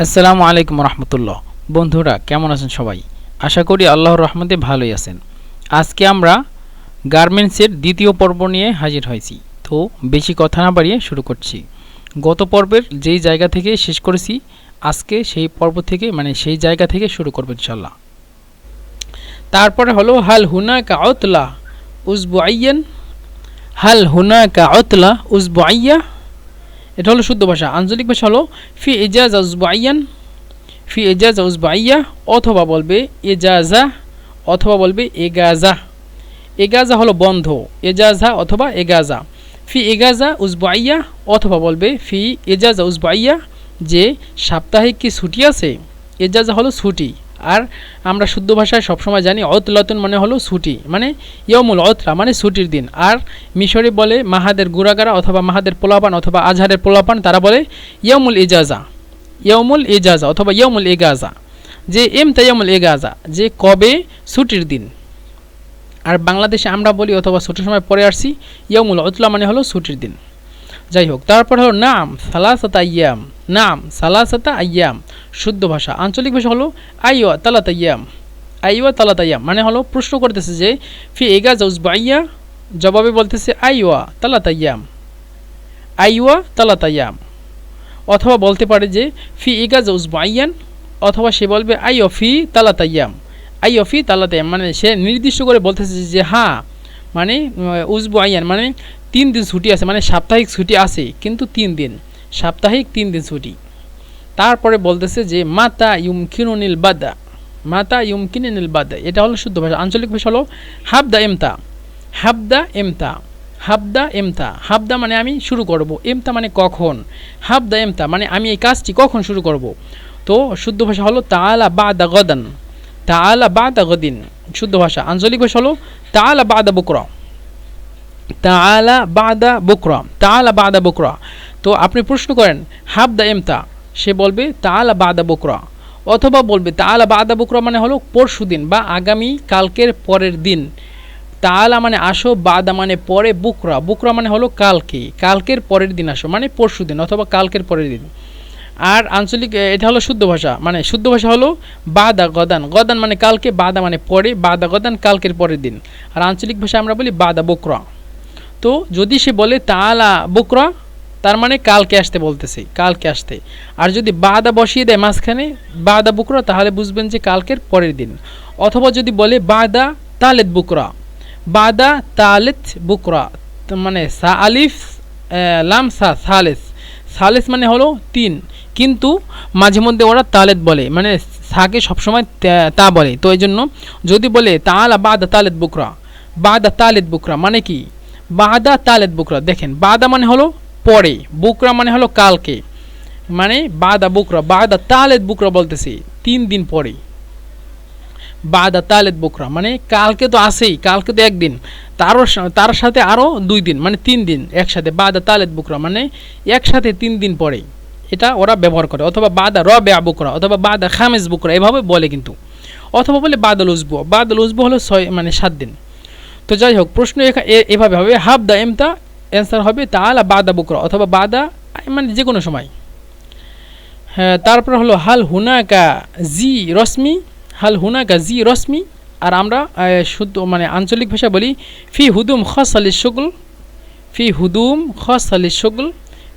আসসালামু আলাইকুম রহমতুল্লাহ। বন্ধুরা কেমন আছেন সবাই? আশা করি আল্লাহর রহমতে ভালোই আছেন। আজকে আমরা গার্মেন্টসের দ্বিতীয় পর্ব নিয়ে হাজির হয়েছি। তো বেশি কথা না বাড়িয়ে শুরু করছি। গত পর্বের যেই জায়গা থেকে শেষ করেছি, আজকে সেই পর্ব থেকে সেই জায়গা থেকে শুরু করব ইনশাল্লাহ। তারপরে হলো হাল হুনাকা উতলা উসবুআইয়ান, হাল হুনাকা উতলা উসবুআইয়া। এটা হলো শুদ্ধ ভাষা। আঞ্চলিক ভাষা হলো ফি ইজাজা উসবুআইয়ান, ফি এজাজা উসবাইয়া, অথবা বলবে এজাজা, অথবা বলবে এগাজা। এগাজা হলো বন্ধ, এজাজা অথবা এগাজা। ফি এগাজা উসবাইয়া, অথবা বলবে ফি এজাজা উসবাইয়া, যে সাপ্তাহিক কি ছুটি আছে। এজাজা হলো ছুটি, আর আমরা শুদ্ধ ভাষায় সবসময় জানি অতলাতুন মানে হলো ছুটি, মানে ইয়মুল অতলা মানে ছুটির দিন। আর মিশরে বলে মাহাদের গুড়াগারা অথবা মাহাদের পোলাপান অথবা আজহারের পোলাপান, তারা বলে ইয়মুল এজাজা, ইয়মুল এজাজা অথবা ইয়মুল এগাজা, যে এমতা ইয়মুল এগাজা, যে কবে ছুটির দিন। আর বাংলাদেশে আমরা বলি অথবা ছোটো সময় পরে আসছি ইয়মুল উতলা মানে হলো ছুটির দিন। যাই হোক, তারপর হলো নাম সালাসাতা আইয়াম, নাম সালাসাতা আইয়াম শুদ্ধ ভাষা। আঞ্চলিক ভাষা হলো আইওয়া তালাতা আইয়াম, আইওয়া তালাতা আইয়াম মানে হলো প্রশ্ন করতেছে যে ফি এগাজা উসবাইয়া, জবাবে বলতেছে আইওয়া তালাতা আইয়াম, আইওয়া তালাতা আইয়াম। অথবা বলতে পারে যে ফি ইগাজা উসবাইয়ান, অথবা সে বলবে আই অফি তালাতাইয়াম, আই অফি তালাতাইয়াম মানে সে নির্দিষ্ট করে বলতেছে যে হ্যাঁ মানে উসবাইয়ান মানে 3 দিন ছুটি আছে, মানে সাপ্তাহিক ছুটি আছে কিন্তু 3 দিন, সাপ্তাহিক 3 দিন ছুটি। তারপরে বলতেছে যে মাতা ইউমকিনুনিল বাদা, মাতা ইউমকিনুনিল বাদা, এটা হলো শুদ্ধ ভাষা। আঞ্চলিক ভাষা হলো হাবদা এমতা, হাবদা এমতা, হাবদা এমতা, হাবদা মানে আমি শুরু করব, এমতা মানে কখন, হাবদা এমতা মানে আমি এই কাজটি কখন শুরু করব। তো শুদ্ধ ভাষা হলো তাআলা বাদা গদান, তাআলা বাদা গদিন শুদ্ধ ভাষা। আঞ্চলিক ভাষা হলো তাআলা বাদা বুকরা, তাআলা বাদা বুকরা, তাআলা বাদা বুকরা। তো আপনি প্রশ্ন করেন হাবদা এমতা, সে বলবে তাআলা বাদা বুকরা, অথবা বলবে তাআলা বাদা বুকরা মানে হলো পরশু দিন বা আগামী কালকের পরের দিন। তাআলা মানে আসো, বাদা মানে পরে, বুকরা, বুকরা মানে হলো কালকে, কালকের পরের দিন আসো মানে পরশু দিন অথবা কালকের পরের দিন। আর আঞ্চলিক এটা হলো শুদ্ধ ভাষা, মানে শুদ্ধ ভাষা হলো বাদা গদান, গদান মানে কালকে, বাদা মানে পরে, বাদা গদান কালকের পরের দিন। আর আঞ্চলিক ভাষা আমরা বলি বাদা বুকরা। তো যদি সে বলে তাআলা বুকরা, তার মানে কালকে আসতে বলতেছে, কালকে আসতে। আর যদি বাদা বসিয়ে দেয় মাঝখানে বাদা বুকরা, তাহলে বুঝবেন যে কালকের পরের দিন। অথবা যদি বলে বাদা তালেত বুকরা, বাদা তালেত বুকরা মানে সা আলিফ লাম সা সালেস, সালেস মানে হলো 3, কিন্তু মাঝে মধ্যে ওরা তালেত বলে, মানে সাকে সবসময় তা বলে। তো এই জন্য যদি বলে তাআলা বাদা তালেত বুকরা, বাদা তালেত বুকরা মানে কি, বাদা তালেত বুকরা, দেখেন বাদা মানে হলো পরে, বুকরা মানে হলো কালকে, মানে বাদা বুকরা, বাদা তালেত বুকরা বলতেছি 3 দিন পরে, বাদা তালেত বুকরা মানে কালকে তো আসেই, কালকে তো একদিন, তার সাথে আরও 2 দিন মানে 3 দিন একসাথে, বাদা তালেত বুকরা মানে একসাথে 3 দিন পরে, এটা ওরা ব্যবহার করে। অথবা বাদা রবে বুকরা, অথবা বাদা খামেজ বুকরা এভাবে বলে কিন্তু। অথবা বলে বাদল উসবু, বাদল উসবু হলো 7 দিন। তো যাই হোক, প্রশ্ন এভাবে হবে হাবদা এমতা, অ্যান্সার হবে তাআলা বাদা বুকরা অথবা বাদা মানে যে কোনো সময়। হ্যাঁ, তারপর হলো হাল হুনাকা জি রশ্মি, হাল হুনাকা জি রশ্মি। আর আমরা শুদ্ধ মানে আঞ্চলিক ভাষা বলি ফি হুদুম খস আলি শগুল, ফি হুদুম খস আলি শগুল,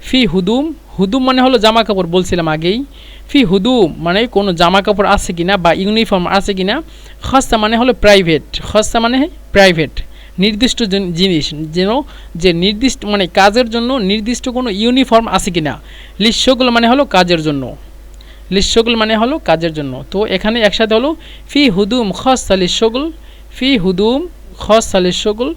ফি হুদুম, হুদুম মানে হলো জামা কাপড় বলছিলাম আগেই, ফি হুদুম মানে কোনো জামা কাপড় আছে কিনা বা ইউনিফর্ম আছে কিনা, খস্তা মানে হলো প্রাইভেট, খস্তা মানে প্রাইভেট নির্দিষ্ট জিনিস, যেন যে নির্দিষ্ট মানে কাজের জন্য নির্দিষ্ট কোনো ইউনিফর্ম আছে কিনা। লিশগুল মানে হলো কাজের জন্য, লিশগুল মানে হলো কাজের জন্য। তো এখানে একসাথে হলো ফি হুদুম খস্তা লিশগুল, ফি হুদুম খস্তা লিশগুল,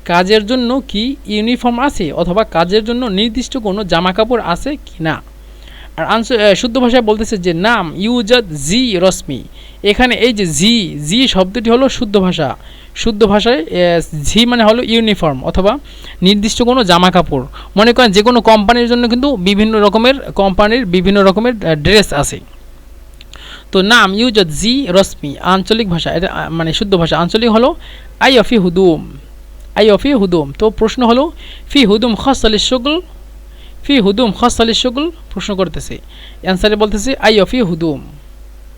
কাজের জন্য কি ইউনিফর্ম আছে অথবা কাজের জন্য নির্দিষ্ট কোনো জামা কাপড় আছে কি না। আর শুদ্ধ ভাষায় বলতেছে যে নাম ইউজাদ জি রশ্মি, এখানে এই যে জি, জি শব্দটি হলো শুদ্ধ ভাষা, শুদ্ধ ভাষায় জি মানে হলো ইউনিফর্ম অথবা নির্দিষ্ট কোনো জামা কাপড়। মনে করেন যে কোনো কোম্পানির জন্য কিন্তু বিভিন্ন রকমের কোম্পানির বিভিন্ন রকমের ড্রেস আছে। তো নাম ইউজাদ জি রশ্মি আঞ্চলিক ভাষা, এটা মানে শুদ্ধ ভাষা। আঞ্চলিক হলো আই অফি হুদুম, আই অফি হুদুম। তো প্রশ্ন হলো ফি হুদুম খস আলি শগুল, ফি হুদুম খাসালি শুগুল প্রশ্ন করতেছে, অ্যান্সারে বলতেছে আইয়ফি হুদুম।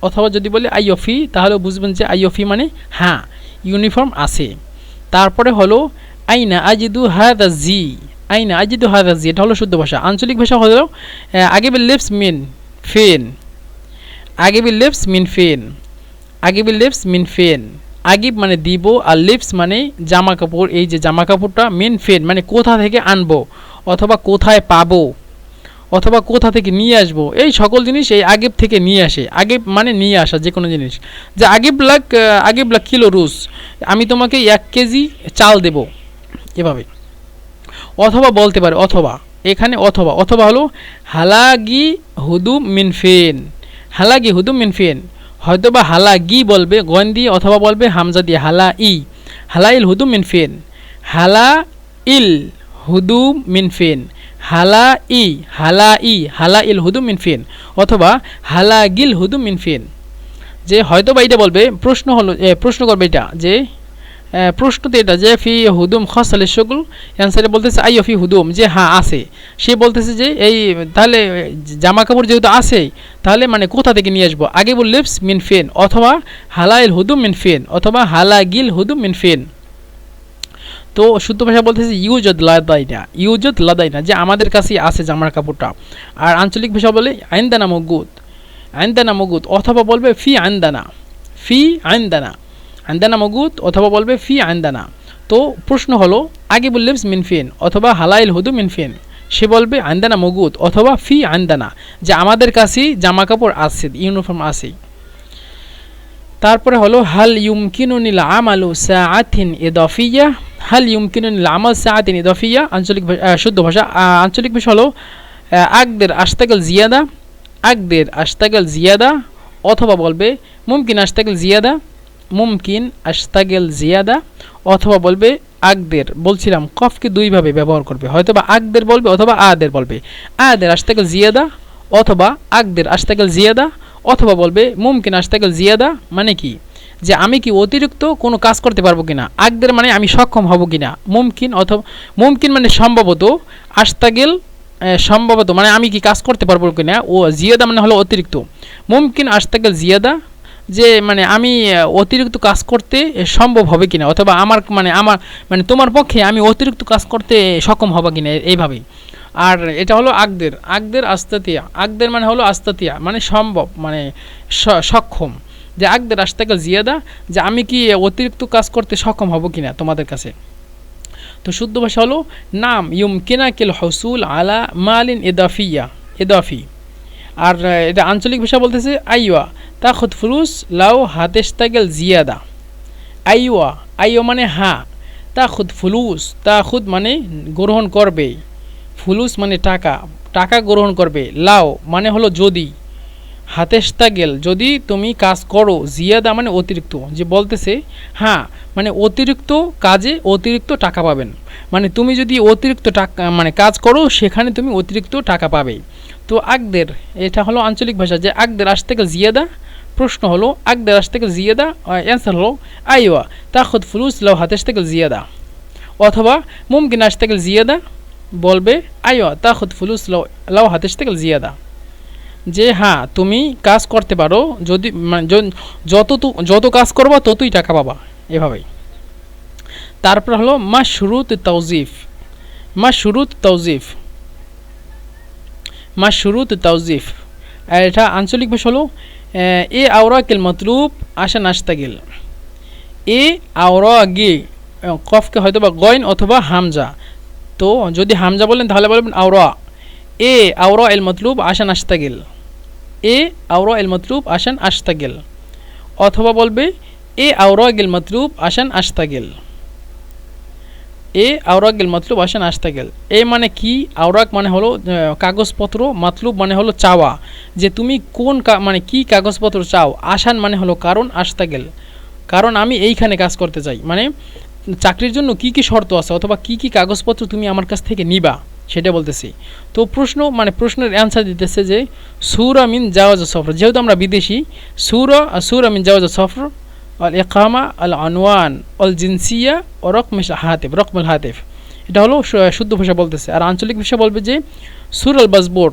অথবা যদি বলে আইয়ফি তাহলে বুঝবেন যে আইয়ফি মানে হ্যাঁ ইউনিফর্ম আছে। তারপরে হলো আইনা আজিদু হাদা জি, আইনা আজিদু হাদা জি, এটা হলো শুদ্ধ ভাষা। আঞ্চলিক ভাষা হলো আগিব লিপস মিন ফেন, আগিব লিপস মিন ফেন, আগিব লিপস মিন ফেন। আগিব মানে দিব আর লিপস মানে জামা কাপড়, এই যে জামা কাপড়টা মিন ফেন মানে কোথা থেকে আনবো অথবা কোথায় পাবো অথবা কোথা থেকে নিয়ে আসবো, এই সকল জিনিস এই আগিব থেকে নিয়ে আসে। আগিব মানে নিয়ে আসা যে কোনো জিনিস, যে আগিব লাখ কিলো রুস, আমি তোমাকে 1 কেজি চাল দেব, এভাবে। অথবা বলতে পারে অথবা, এখানে অথবা, অথবা হলো হালাগি হুদুম মিনফেন, হালাগি হুদুম মিনফেন, হয়তো বা হালাগি বলবে গন দিয়ে অথবা বলবে হামজা দিয়ে হালা ই, হালা ইল হুদুম মিনফেন, হালা ইল হুদুম মিনফেন, হালা ই হালা ইল হুদুম মিনফেন, অথবা হালা গিল হুদুম মিনফেন। যে হয়তো বা এটা বলবে, প্রশ্ন হলো প্রশ্ন করবে এটা যে প্রশ্নতে এটা যে ফি হুদুম খাসালি শুগুল, অ্যান্সারে বলতেছে আইয়ো ফি হুদুম, যে হ্যাঁ আছে। সে বলতেছে যে এই তাহলে জামা কাপড় যেহেতু আছে তাহলে মানে কোথা থেকে নিয়ে আসবো, আগে বল লিপস মিন ফেন অথবা হালাইল হুদুম মিন ফেন অথবা হালা গিল হুদুম মিন ফেন। তো শুদ্ধ ভাষা বলতেছে ইউজদ লাদাইনা, ইউজদ লাদাইনা, যে আমাদের কাছেই আছে জামার কাপড়টা। আর আঞ্চলিক ভাষা বলে আইনদানা মগুদ, আইনদানা মগুদ, অথবা বলবে ফি আইনদানা, ফি আইনদানা, আইনদানা মগুদ, অথবা বলবে ফি আইনদানা। তো প্রশ্ন হলো আগে বললে মিনফিন অথবা হালাইল হুদু মিনফিন, সে বলবে আইনদানা মগুদ অথবা ফি আইনদানা, যে আমাদের কাছেই জামা কাপড় আছে, ইউনিফর্ম আছে। তারপরে হলো হাল ইউমকিনুনিল আমালু সাআতিন ইদাফিয়া, হাল ইউমকিনুনিল আমাল সাআতিন ইদাফিয়া। আঞ্চলিক শুদ্ধ ভাষা, আঞ্চলিক ভাষা হলো আকদের আশতাগল জিয়াদা, আকদের আশতাগল জিয়াদা, অথবা বলবে মুমকিন আশতাগল জিয়াদা, মুমকিন আশতাগল জিয়াদা, অথবা বলবে আকদের। বলছিলাম কফকে দুইভাবে ব্যবহার করবে, হয়তো বা আকদের বলবে অথবা আদের বলবে। আদের আশতাগল জিয়াদা অথবা আকদের আশতাগল জিয়াদা, অথবা বলবে মুমকিন আশতাগল জিয়াদা, মানে কি যে আমি কি অতিরিক্ত কোনো কাজ করতে পারবো কিনা, আকদের মানে আমি সক্ষম হব কিনা, মুমকিন অথবা মুমকিন মানে সম্ভবত, আশতাগল সম্ভবত মানে আমি কি কাজ করতে পারবো কিনা, ও জিয়াদা মানে হলো অতিরিক্ত। মুমকিন আশতাগল জিয়াদা, যে মানে আমি অতিরিক্ত কাজ করতে সম্ভব হবে কিনা, অথবা আমার মানে তোমার পক্ষে আমি অতিরিক্ত কাজ করতে সক্ষম হবে কিনা, এইভাবেই। আর এটা হলো আকদের, আকদের আস্তাতিয়া, আকদের মানে হলো আস্তাতিয়া মানে সম্ভব মানে সক্ষম, যে আকদের আশতাগল জিয়াদা, যে আমি কি অতিরিক্ত কাজ করতে সক্ষম হব কিনা তোমাদের কাছে। তো শুদ্ধ ভাষা হলো নাম ইউমকিনাকিল হুসুল আলা মালিন ইদাফিয়া, ইদাফি। আর এটা আঞ্চলিক ভাষা বলতেছে আইওয়া তাখুদ ফুলুস লাউ হাতেশতাগল জিয়াদা, আইওয়া, আইও মানে হ্যাঁ, তাখুদ ফুলুস, তাখুদ মানে গ্রহণ করবে, ফুলুস মানে টাকা, টাকা গ্রহণ করবে, লাও মানে হলো যদি, হাতেশতাগেল যদি তুমি কাজ করো, জিয়াদা মানে অতিরিক্ত, যে বলতেছে হ্যাঁ মানে অতিরিক্ত কাজে অতিরিক্ত টাকা পাবেন, মানে তুমি যদি অতিরিক্ত টাকা মানে কাজ করো সেখানে তুমি অতিরিক্ত টাকা পাবে। তো আকদের এটা হলো আঞ্চলিক ভাষা, যে আকদের আশতাগল জিয়াদা। প্রশ্ন হলো আকদের আশতাগল জিয়াদা, অ্যান্সার হলো আইওয়া তাখুদ ফুলুস লাউ হাতেশতাগল জিয়াদা, অথবা মুমকিন আশতাগল জিয়াদা, বলবে আইওয়া তাখুদ ফুলুস লাউ হাতেশতাগল জিয়াদা, যে হ্যাঁ তুমি কাজ করতে পারো, যদি মানে যত কাজ করবা ততই টাকা পাবা, এভাবেই। তারপর হলো মাশরুত তাওজিফ, মাশরুত তাওজিফ, মাশরুত তাওজিফ। আর এটা আঞ্চলিক ভাষা হলো এ আওরাকিল মতলুব আশা নাশতাগিল, এ আওরাগি, কফকে হয়তো বা গয়ন অথবা হামজা। তো যদি হামজা বলেন তাহলে বলবেন আওরা, এ আওরা এল মতলুব আশান আশতাগিল, এ আওরা এল মতলুব আশান আশতাগিল, অথবা বলবে এ আওরা গিল মতলুব আশান আশতাগিল, এ আওরাগিল মতলুব আশান আশতাগিল। এ মানে কি, আওরাক মানে হলো কাগজপত্র, মতলুব মানে হলো চাওয়া, যে তুমি কোন মানে কি কাগজপত্র চাও, আশান মানে হলো কারণ, আশতাগিল কারণ আমি এইখানে কাজ করতে চাই, মানে চাকরির জন্য কি কি শর্ত আছে অথবা কি কি কাগজপত্র তুমি আমার কাছ থেকে নিবা সেটা বলতেছি। তো প্রশ্ন মানে প্রশ্নের অ্যান্সার দিতেছে যে সুরা মিন জাওয়াজ সফর, যেহেতু আমরা বিদেশি, সুরা মিন জাওয়াজ সফর আল ইকামা আল আনওয়ান আল জিনসিয়া ও রকমুল হাতিফ, রকমুল হাতিফ, এটা হলো শুদ্ধ ভাষা বলতেছে। আর আঞ্চলিক ভাষা বলবে যে সুরাল বাজবোর,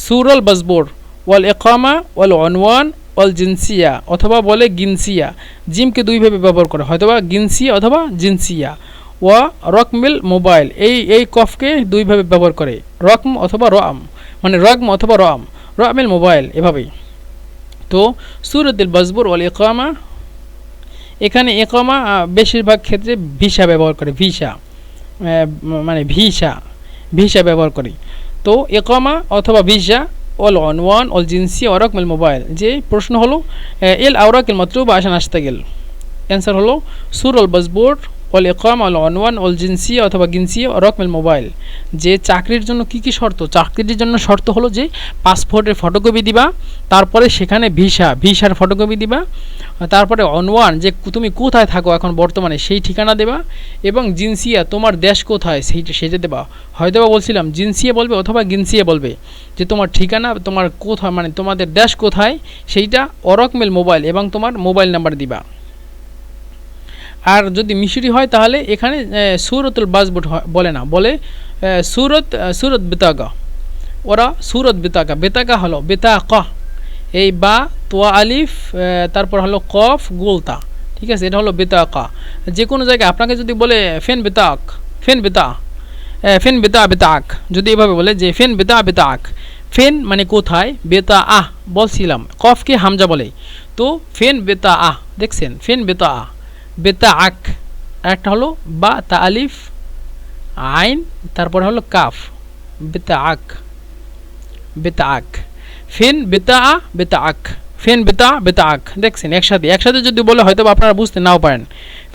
সুরাল বাজবোর ওয়াল ইকামা ওয়াল অনওয়ান ওয়াল জিনসিয়া, অথবা বলে গিনসিয়া, জিমকে দুইভাবে ব্যবহার করে, হয়তোবা গিনসিয়া অথবা জিনসিয়া। ওয়া রকমিল মোবাইল, এই কফকে দুইভাবে ব্যবহার করে, রকম অথবা রম, মানে রকম অথবা রম, রমিল মোবাইল, এভাবেই। তো সুরতুল বাজবুর ওয়াল ইকামা, এখানে ইকামা বেশিরভাগ ক্ষেত্রে ভিসা ব্যবহার করে, ভিসা মানে ভিসা, ভিসা ব্যবহার করে। তো ইকামা অথবা ভিসা ওয়াল অনওয়ান ওয়াল জিনসি ওয়া রকমিল মোবাইল, যে প্রশ্ন হলো এল আওরাকিল মাতলুবা আশান আশতাগিল, অ্যান্সার হলো সুরুল বাজবুর ওয়াল ইকামা ওয়াল অনওয়ান ওয়াল জিনসিয়া অথবা গিনসিয়া ওয়া রকমিল মোবাইল। যে চাকরির জন্য কি কি শর্ত, চাকরির জন্য শর্ত হলো যে পাসপোর্টের ফটোকপি দিবা, তারপরে সেখানে ভিসার ফটোকপি দিবা, তারপরে অনওয়ান যে তুমি কোথায় থাকো এখন বর্তমানে সেই ঠিকানা দেবা, এবং জিনসিয়া তোমার দেশ কোথায় সেটা দেবা। হয়তোবা বলছিলাম জিনসিয়া বলবে অথবা গিনসিয়া বলবে, যে তোমার ঠিকানা তোমার কোথায়, মানে তোমাদের দেশ কোথায় সেইটা, অরকমেল মোবাইল এবং তোমার মোবাইল নাম্বার দিবা। আর যদি মিশরি হয় তাহলে এখানে সুরতুল বাজবুট বলে না, বলে সুরত বিতাকা, ওরা সুরত বিতাকা, বেতাকা হলো বেতাকা, এই বা তোয়া আলিফ তারপর হলো কফ গোলতা, ঠিক আছে, এটা হলো বেতাকা। যে কোনো জায়গায় আপনাকে যদি বলে ফেন বেতাক, ফেন বেতা, ফেন বেতা বেতাক, যদি এভাবে বলে যে ফেন বেতা বেতাক, ফেন মানে কোথায়, বেতা আহ বলছিলাম, কফকে হামজা বলে, তো ফেন বেতা আহ, দেখছেন ফেন বেতা আহ, বেতা আক, একটা হলো বা তা আলিফ আইন তারপর হলো কাফ, বেতা আক, বেতা আক, ফেন বেতা আ বেতা আক, ফেন বেতা বেতা আক, দেখছেন একসাথে যদি বলে হয়তো আপনারা বুঝতে নাও পারেন।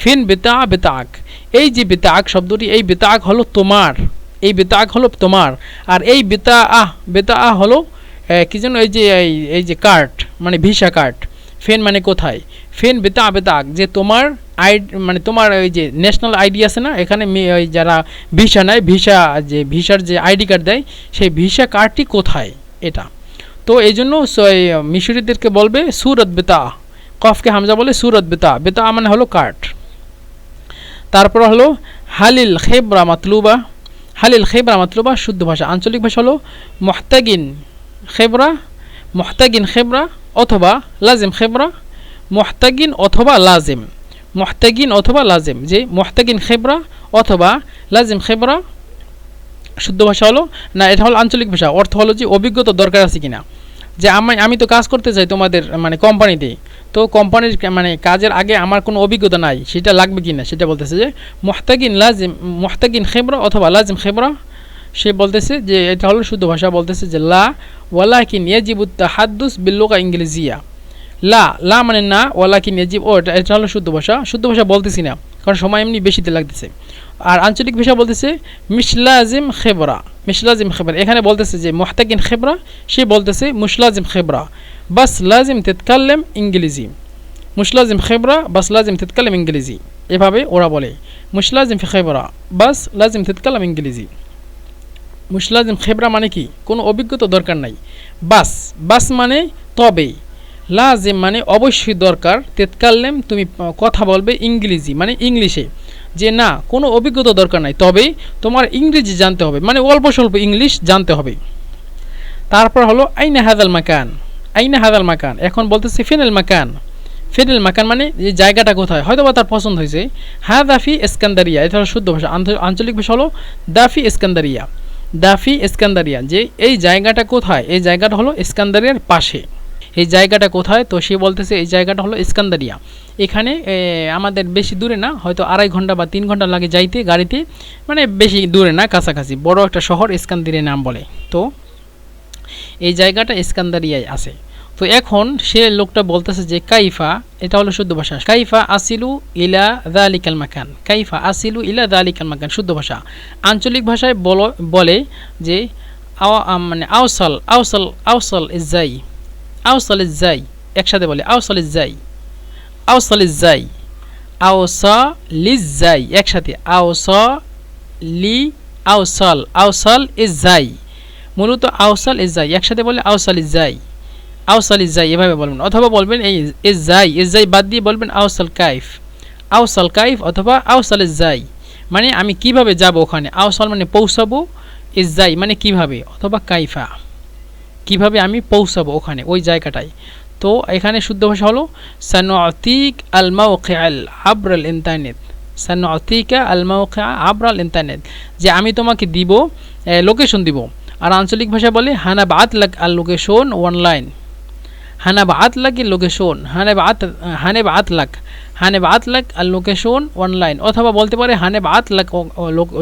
ফেন বেতা বেতা আক, এই যে বেতা আক শব্দটি, এই বেতা আক হলো তোমার, এই বেতা আক হলো তোমার, আর এই বেতা আহ হলো কি যেন, এই যে কার্ড, মানে ভিসা কার্ড। ফেন মানে কোথায়, ফেন বেতা বেতাক, যে তোমার মানে তোমার ওই যে ন্যাশনাল আইডি আছে না, এখানে ওই যারা ভিসা নেয়, ভিসার যে আইডি কার্ড দেয়, সেই ভিসা কার্ডটি কোথায়, এটা। তো এই জন্য মিশরীদেরকে বলবে সুরত বেতা, কফকে হামজা বলে সুরত বেতা, বেতা মানে হলো কার্ড। তারপর হলো হালিল খেবরা মাতলুবা, হালিল খেবরা মাতলুবা শুদ্ধ ভাষা। আঞ্চলিক ভাষা হলো মুহতাগিন খেবরা, মুহতাগিন খেবরা অথবা লাজিম খেবরা, মুহতাগিন অথবা লাজিম, মুহতাগিন অথবা লাজিম, যে মুহতাগিন খেবরা অথবা লাজিম খেবরা শুদ্ধ ভাষা হলো না, এটা হলো আঞ্চলিক ভাষা। অর্থ হলো যে অভিজ্ঞতা দরকার আছে কিনা, যে আমি তো কাজ করতে চাই তোমাদের মানে কোম্পানিতে, তো কোম্পানির মানে কাজের আগে আমার কোনো অভিজ্ঞতা নাই, সেটা লাগবে কিনা সেটা বলতেছে। যে মুহতাগিন লাজিম, মুহতাগিন খেবরা অথবা লাজিম খেবরা, সে বলতেছে যে এটা হলো শুদ্ধ ভাষা, বলতেছে যে লা ওয়ালাকিন ইয়াজিবুত তাহাদ্দুস বিল লুগা ইংলিজিয়া, লা মানে না, ওয়ালাকিন ইয়াজিব, ও এটা হলো শুদ্ধ ভাষা। শুদ্ধ ভাষা বলতেছি না কারণ সময় এমনি বেশিতে লাগতেছে। আর আঞ্চলিক ভাষা বলতেছে মিশলাজিম খেবরা, মিশলাজিম খেবরা, এখানে বলতেছে যে মুহতাগিন খেবরা, সে বলতেছে মুশলাজিম খেবরা বাস লাজিম তেতকাল্লেম ইংরেজি, মুশলাজিম খেবরা বাস লাজিম তেতকাল্লেম ইংরেজি, এভাবে ওরা বলে মুশলাজিম খেবরা বাস লাজিম তেতকাল্লেম ইংরেজি। মুশলাজিম খেবরা মানে কি, কোনো অভিজ্ঞতা দরকার নাই, বাস মানে তবে, লাজিম মানে অবশ্যই দরকার, তেতকাল্লেম তুমি কথা বলবে, ইংরেজি মানে ইংলিশে, যে না কোনো অভিজ্ঞতা দরকার নাই, তবে তোমার ইংরেজি জানতে হবে, মানে অল্প স্বল্প ইংলিশ জানতে হবে। তারপর হলো আইনা হাদাল মাকান, আইনা হাদাল মাকান, এখন বলতেছে ফিনাল মাকান, ফিনাল মাকান মানে এই জায়গাটা কোথায়, হয়তো বা তার পছন্দ হয়েছে। দাফি এসকান্দারিয়া, এটা হলো শুদ্ধ ভাষা। আঞ্চলিক ভাষা হলো দাফি এসকান্দারিয়া, দাফি এসকান্দারিয়া, যে এই জায়গাটা কোথায়, এই জায়গাটা হলো এসকান্দারিয়ার পাশে, এই জায়গাটা কোথায়, তো সে বলতেছে এই জায়গাটা হলো ইস্কান্দারিয়া, এখানে আমাদের বেশি দূরে না, হয়তো 2.5 ঘন্টা বা 3 ঘন্টা লাগে যাইতে গাড়িতে, মানে বেশি দূরে না, কাছাকাছি, বড় একটা শহর ইস্কান্দারিয়া নাম বলে, তো এই জায়গাটা ইস্কান্দারিয়ায় আছে। তো এখন সে লোকটা বলতেছে যে কাইফা, এটা হলো শুদ্ধ ভাষা, কাইফা আসিলু ইলা যালিকাল মাকান, কাইফা আসিলু ইলা যালিকাল মাকান শুদ্ধ ভাষা। আঞ্চলিক ভাষায় বলে যে মানে আওসাল আওসাল আওসাল ইজাই, আওসাল ইজাই, একসাথে বলে আওসাল ইজাই, আওসাল ইজাই, আওসালিজাই, একসাথে আওসালি আওসাল, আওসাল ইজাই, মূলত আওসাল ইজাই, একসাথে বলে আওসাল ইজাই, আওসাল ইজাই, এভাবে বলবেন। অথবা বলবেন এই ইজাই, ইজাই বাদ দিয়ে বলবেন আওসাল কাইফ, আওসাল কাইফ অথবা আওসাল ইজাই, মানে আমি কিভাবে যাব ওখানে, আওসাল মানে পৌঁছাবো, ইজাই মানে কিভাবে, অথবা কাইফা কিভাবে আমি পৌঁছাবো ওখানে ওই জায়গাটায়। তো এখানে শুদ্ধ ভাষা হলো সানুআতিক আল মাওকিআল আবরাল ইন্টারনেট, সানুআতিকা আল মাওকিআ আবরাল ইন্টারনেট, যে আমি তোমাকে দিব লোকেশন দিব। আর আঞ্চলিক ভাষা বলে হানাবাত লাক আল লোকেশন অনলাইন, হানাবাত লাক এর লোকেশন, হানাবাত লাক আল লোকেশন অনলাইন, অথবা বলতে পারে হানাবাত লাক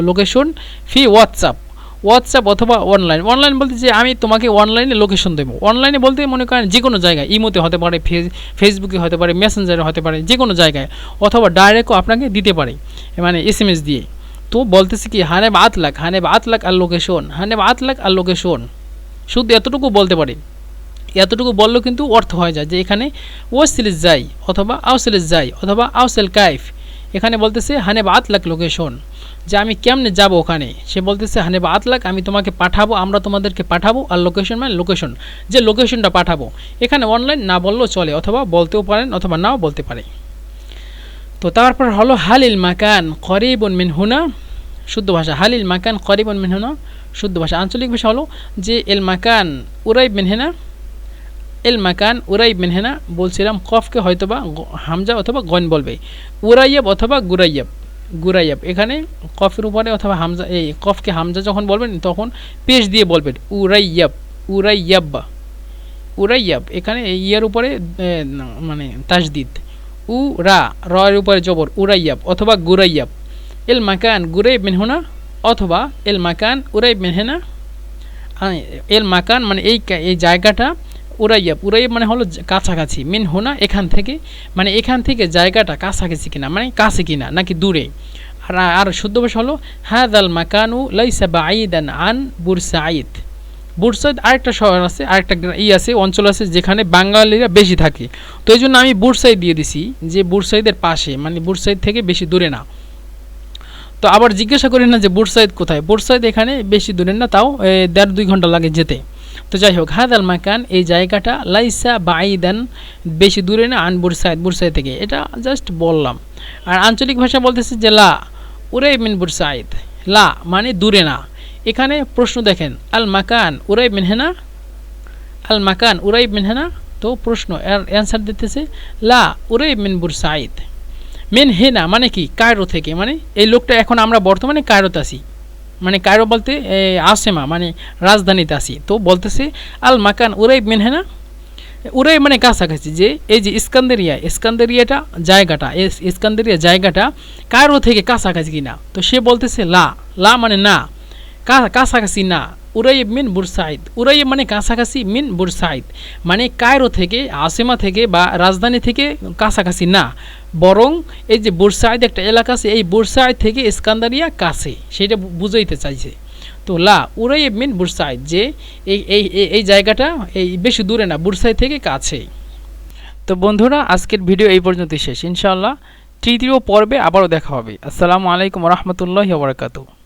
লোকেশন ফি হোয়াটসঅ্যাপ অথবা অনলাইন। অনলাইন বলতে যে আমি তোমাকে অনলাইনে লোকেশন দেবো। অনলাইনে বলতে মনে করেন যে কোনো জায়গায়, ইমোতে হতে পারে, ফেসবুকে হতে পারে, মেসেঞ্জারে হতে পারে, যে কোনো জায়গায়, অথবা ডাইরেক্টও আপনাকে দিতে পারে, মানে SMS দিয়ে। তো বলতেছে কি হানাবাত লাক আর লোকেশন, হানাবাত লাক আর লোকেশন, শুধু এতটুকু বলতে পারে। এতটুকু বললেও কিন্তু অর্থ হয়ে যায় যে এখানে ওয়াসিল যাই অথবা আউসেল যাই অথবা আউসেল কাইফ। এখানে বলতেছে হানাবাত লাক লোকেশন, যে আমি কেমনে যাব ওখানে। সে বলতেছে হানাবাত লাক আমি তোমাকে পাঠাবো, আমরা তোমাদেরকে পাঠাবো, আর লোকেশন মানে লোকেশন, যে লোকেশনটা পাঠাবো। এখানে অনলাইন না বললেও চলে, অথবা বলতেও পারেন অথবা নাও বলতে পারে। তো তারপর হলো হালিল মাকান করিবুন মিন হুনা, শুদ্ধ ভাষা হালিল মাকান করিবুন মিন হুনা শুদ্ধ ভাষা। আঞ্চলিক ভাষা হলো যে এল মাকান উরাইব মিন হেনা, এল মাকান উরাইব মিন হেনা বলছিলাম, কফকে হয়তোবা হামজা অথবা গন বলবে, উরাইয়াব অথবা গুরাইয়াব। এখানে কফের উপরে অথবা হামজা, এই কফকে হামজা যখন বলবেন তখন পেশ দিয়ে বলবেন উরাইয়াব। এখানে ইয়ার উপরে মানে তাসদিদ, র এর উপরে জবর, উরাইয়াব অথবা গুরাইয়াব। এল মাকান গুরাইব মিন হুনা অথবা এল মাকান উরাইব মিন হেনা। এল মাকান মানে এই জায়গাটা, উরাইয়াব মানে হলো কাছাকাছি, মিন হুনা এখান থেকে, মানে এখান থেকে জায়গাটা কাছাকাছি কিনা, মানে কাছে কিনা নাকি দূরে। আর শুদ্ধ ভাষা হলো হাযাল মাকানু লাইসা বাঈদান আন বুরসাইদ। বুরসাইদ আরেকটা শহর আছে, আরেকটা আছে, অঞ্চল আছে যেখানে বাঙালিরা বেশি থাকে। তো এই জন্য আমি বুরসাইদ দিয়ে দিছি, যে বুরসাইদের পাশে, মানে বুরসাইদ থেকে বেশি দূরে না। তো আবার জিজ্ঞাসা করেন না যে বুরসাইদ কোথায়, বুরসাইদ এখানে বেশি দূরে না, তাও 1.5-2 ঘন্টা লাগে যেতে। তো যাই হোক, হাদাল মাকান এই জায়গাটা, লাইসা বাঈদান বেশি দূরে না, আন বুরসাইদ থেকে, এটা জাস্ট বললাম। আর আঞ্চলিক ভাষা বলতেছে যে লা উরাইব মিন বুরসাইদ, লা মানে দূরে না। এখানে প্রশ্ন দেখেন, আল মাকান উরাইব মিন হেনা, আল মাকান উরাইব মিন হেনা। তো প্রশ্ন এর অ্যান্সার দিতেছে লা উরাইব মিন বুরসাইদ। মিন হেনা মানে কি, কায়রো থেকে, মানে এই লোকটা এখন আমরা বর্তমানে কায়রোতে আছি, মানে কায়রো বলতে আসেমা মানে রাজধানীতে আছি। তো বলতেছে আল মাকান উরাইব মিন হেনা, উরাইব মানে কাছাকাছি, যে এই যে ইস্কান্দারিয়াটা জায়গাটা, ইস্কান্দারিয়া জায়গাটা কায়রো থেকে কাছাকাছি কিনা। তো সে বলতেছে লা মানে না, কাছাকাছি না। উরাইব মিন বুরসাইদ, উরাইব মানে কাছাকাছি, মিন বুরসাইদ মানে কায়রো থেকে, আসেমা থেকে বা রাজধানী থেকে কাছাকাছি না, বরং এই যে বুরসাইদ একটা এলাকা আছে, এই বুরসাইদ থেকে ইস্কান্দারিয়া কাছে, সেটা বুঝাইতে চাইছে। তো লা উরাইব মিন বুরসাইদ, যে এই জায়গাটা এই বেশি দূরে না, বুরসাইদ থেকে কাছে। তো বন্ধুরা, আজকের ভিডিও এই পর্যন্তই শেষ। ইনশাআল্লাহ তৃতীয় পর্বে আবারও দেখা হবে। আসসালামু আলাইকুম ওয়া রাহমাতুল্লাহি ওয়া বারাকাতুহু।